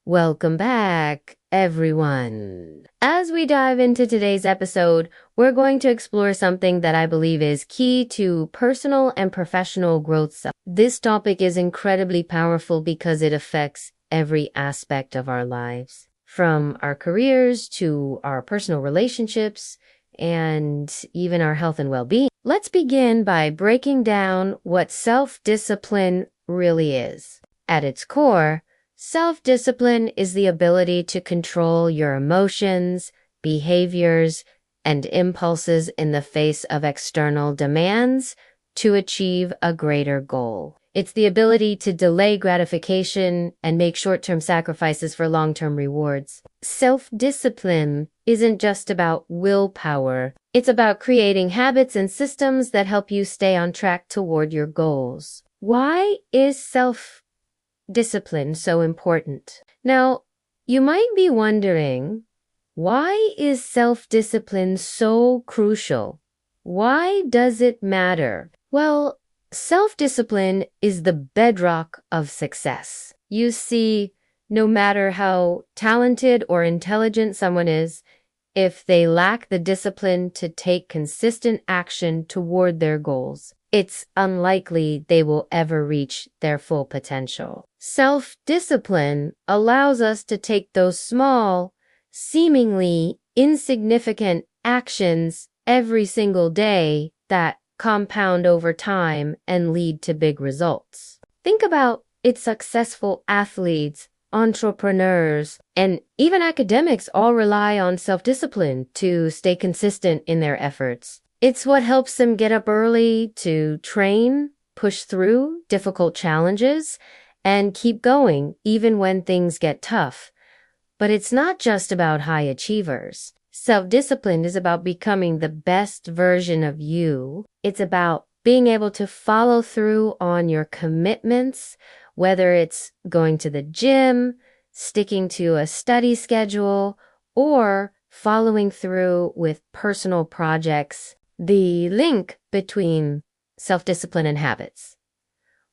Welcome back, everyone. As we dive into today's episode, we're going to explore something that I believe is key to personal and professional growth. This topic is incredibly powerful because it affects every aspect of our lives, from our careers to our personal relationships and even our health and well-being. Let's begin by breaking down what self-discipline really is. At its core, self-discipline is the ability to control your emotions, behaviors, and impulses in the face of external demands to achieve a greater goal. It's the ability to delay gratification and make short-term sacrifices for long-term rewards. Self-discipline isn't just about willpower. It's about creating habits and systems that help you stay on track toward your goals. Why is self-discipline so important? Now, you might be wondering, why is self-discipline so crucial? Why does it matter? Well, self-discipline is the bedrock of success. You see, no matter how talented or intelligent someone is, if they lack the discipline to take consistent action toward their goals, it's unlikely they will ever reach their full potential. Self-discipline allows us to take those small, seemingly insignificant actions every single day that compound over time and lead to big results. Think about it. Successful athletes, entrepreneurs, and even academics all rely on self-discipline to stay consistent in their efforts. It's what helps them get up early to train, push through difficult challenges, and keep going even when things get tough. But it's not just about high achievers. Self-discipline is about becoming the best version of you. It's about being able to follow through on your commitments, whether it's going to the gym, sticking to a study schedule, or following through with personal projects. The link between self-discipline and habits.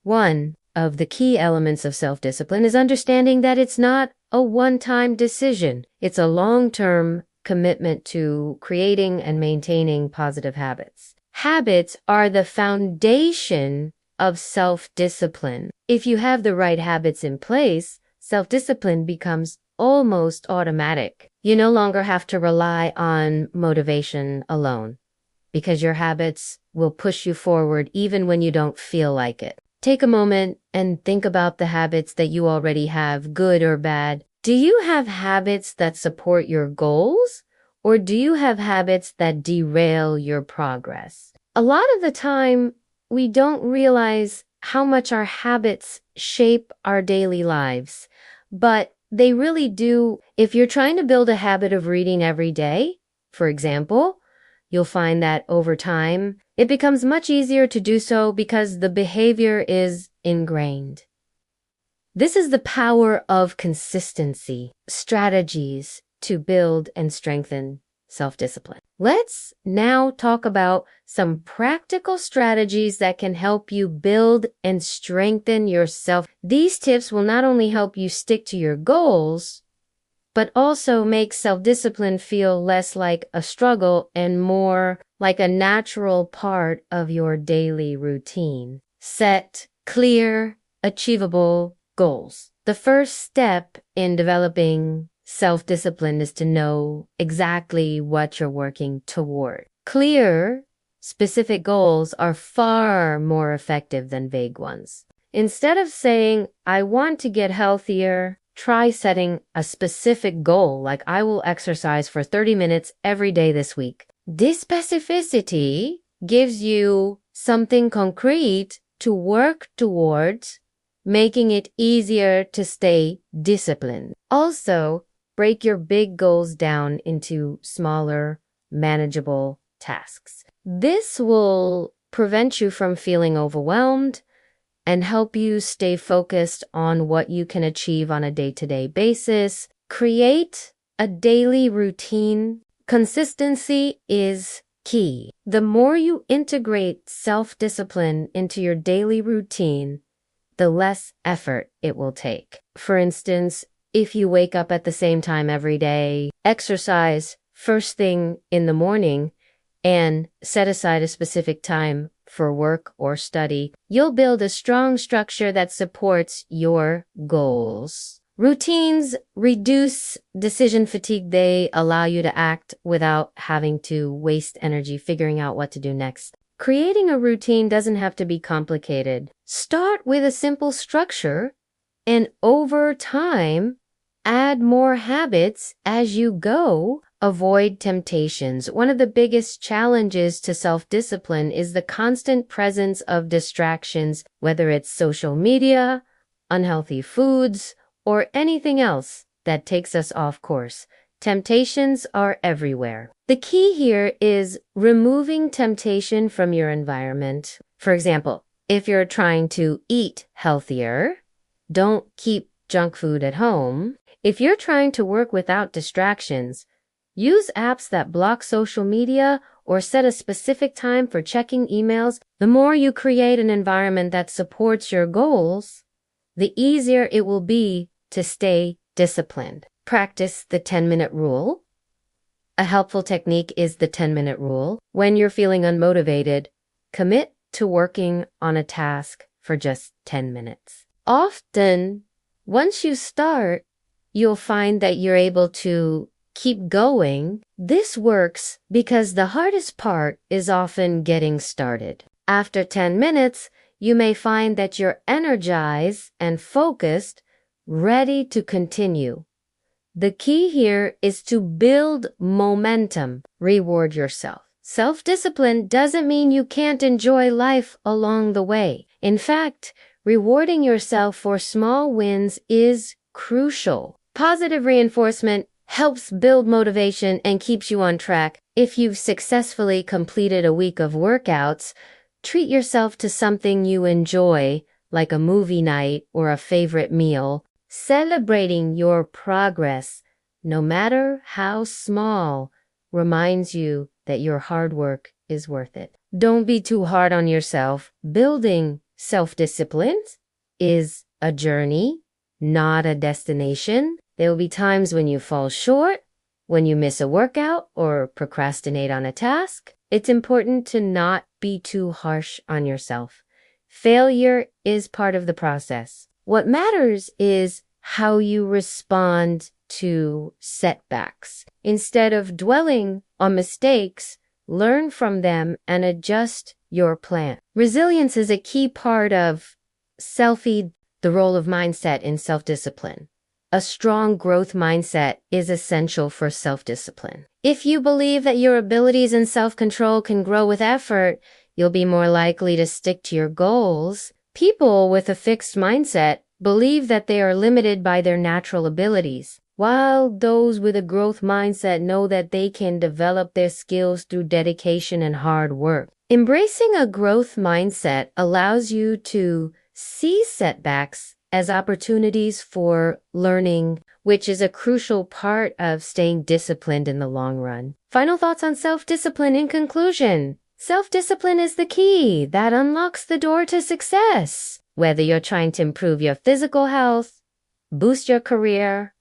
One of the key elements of self-discipline is understanding that it's not a one-time decision. It's a long-term commitment to creating and maintaining positive habits. Habits are the foundation of self-discipline. If you have the right habits in place, self-discipline becomes almost automatic. You no longer have to rely on motivation alone, because your habits will push you forward even when you don't feel like it. Take a moment and think about the habits that you already have, good or bad. Do you have habits that support your goals, or do you have habits that derail your progress? A lot of the time, we don't realize how much our habits shape our daily lives, but they really do. If you're trying to build a habit of reading every day, for example, you'll find that over time, it becomes much easier to do so because the behavior is ingrained. This is the power of consistency, strategies to build and strengthen self-discipline. Let's now talk about some practical strategies that can help you build and strengthen yourself. These tips will not only help you stick to your goals, but also make self-discipline feel less like a struggle and more like a natural part of your daily routine. Set clear, achievable goals. The first step in developing self-discipline is to know exactly what you're working toward. Clear, specific goals are far more effective than vague ones. Instead of saying, I want to get healthier, try setting a specific goal, like I will exercise for 30 minutes every day this week. This specificity gives you something concrete to work towards, making it easier to stay disciplined. Also, break your big goals down into smaller, manageable tasks. This will prevent you from feeling overwhelmed and help you stay focused on what you can achieve on a day-to-day basis. Create a daily routine. Consistency is key. The more you integrate self-discipline into your daily routine, the less effort it will take. For instance, If you wake up at the same time every day, exercise first thing in the morning, and set aside a specific time for work or study, you'll build a strong structure that supports your goals. Routines reduce decision fatigue. They allow you to act without having to waste energy figuring out what to do next. Creating a routine doesn't have to be complicated. Start with a simple structure, and over time, add more habits as you go. Avoid temptations. One of the biggest challenges to self-discipline is the constant presence of distractions, whether it's social media, unhealthy foods, or anything else that takes us off course. Temptations are everywhere. The key here is removing temptation from your environment. For example, if you're trying to eat healthier, don't keep junk food at home. If you're trying to work without distractions, use apps that block social media or set a specific time for checking emails. The more you create an environment that supports your goals, the easier it will be to stay disciplined. Practice the 10-minute rule. A helpful technique is the 10-minute rule. When you're feeling unmotivated, commit to working on a task for just 10 minutes. Often, once you start, you'll find that you're able to keep going. This works because the hardest part is often getting started. After 10 minutes, you may find that you're energized and focused, ready to continue. The key here is to build momentum. Reward yourself. Self-discipline doesn't mean you can't enjoy life along the way. In fact, rewarding yourself for small wins is crucial. Positive reinforcement helps build motivation and keeps you on track. If you've successfully completed a week of workouts, treat yourself to something you enjoy, like a movie night or a favorite meal. Celebrating your progress, no matter how small, reminds you that your hard work is worth it. Don't be too hard on yourself. Building self-discipline is a journey, not a destination. There will be times when you fall short, when you miss a workout or procrastinate on a task. It's important to not be too harsh on yourself. Failure is part of the process. What matters is how you respond to setbacks. Instead of dwelling on mistakes, learn from them and adjust your plan. Resilience is a key part of the role of mindset in self-discipline. A strong growth mindset is essential for self-discipline. If you believe that your abilities and self-control can grow with effort, you'll be more likely to stick to your goals. People with a fixed mindset believe that they are limited by their natural abilities, while those with a growth mindset know that they can develop their skills through dedication and hard work. Embracing a growth mindset allows you to see setbacks as opportunities for learning, which is a crucial part of staying disciplined in the long run. Final thoughts on self-discipline in conclusion. Self-discipline is the key that unlocks the door to success. Whether you're trying to improve your physical health, boost your career,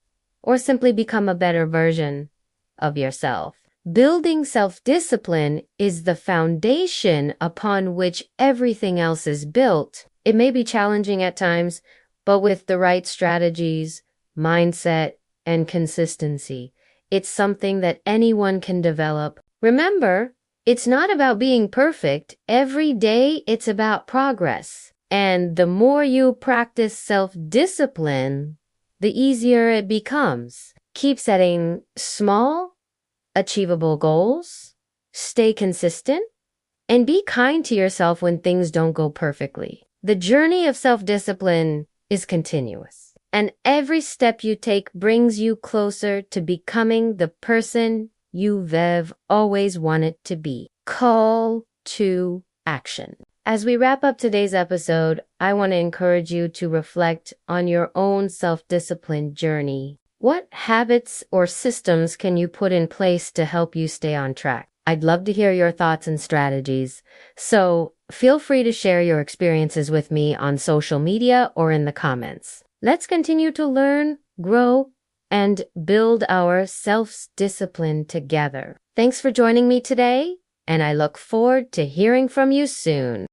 or simply become a better version of yourself, building self-discipline is the foundation upon which everything else is built. It may be challenging at times, but with the right strategies, mindset, and consistency, it's something that anyone can develop. Remember, it's not about being perfect. Every day, it's about progress. And the more you practice self-discipline, the easier it becomes. Keep setting small, achievable goals, stay consistent, and be kind to yourself when things don't go perfectly. The journey of self-discipline is continuous, and every step you take brings you closer to becoming the person you've always wanted to be. Call to action. As we wrap up today's episode, I want to encourage you to reflect on your own self-discipline journey. What habits or systems can you put in place to help you stay on track? I'd love to hear your thoughts and strategies. So feel free to share your experiences with me on social media or in the comments. Let's continue to learn, grow, and build our self-discipline together. Thanks for joining me today, and I look forward to hearing from you soon.